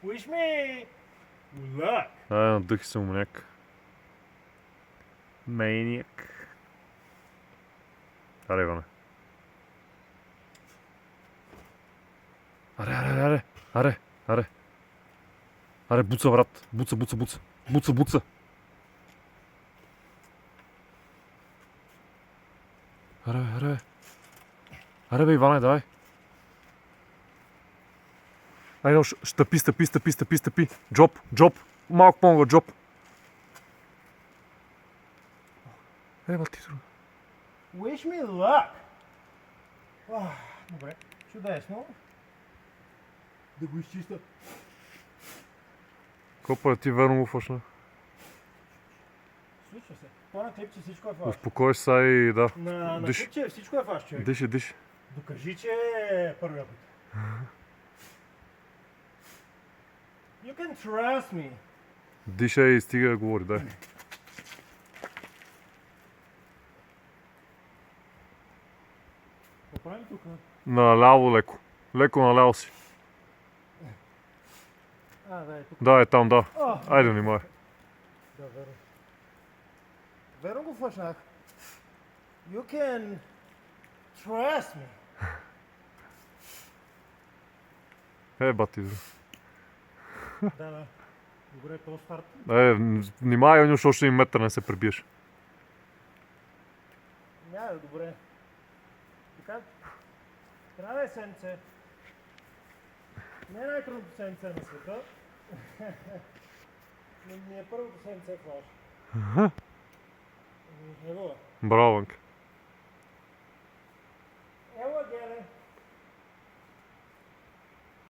Wish me luck. Надъхи се умняк. Мейниак. Аре, Иване. Аре. Аре, буца, брат. Буца. Аре, бе, Иване, давай. Айде, стъпи. Джоп. Малко по-много джоп. Ева ти друга. Wish me luck. Добре, чудесно. Да го изчиста. Копа, ти верно му фъшна. Случва се. То на клипче всичко е фаш. Успокой се и да. На Диш. клипче всичко е фаш, човек. Диши. Докажи, че е първия път. You can trust me. Дишай и стига да говори, дай. Какво правим тук? Наляво леко. Леко наляво си. Да, е тук. Да, е там, да. Айде, внимай. Да, верно. Верно го флашнах. You can trust me. Бати. Да. Добре, то старт. Внимай, защото още 1 метър не се прибиеш. Няма да, добре. Така. Трябва да е седмица. Не е най-трудното седмица на света. Но ми е първото седмица е флаш. Ево. Браво, Ванка.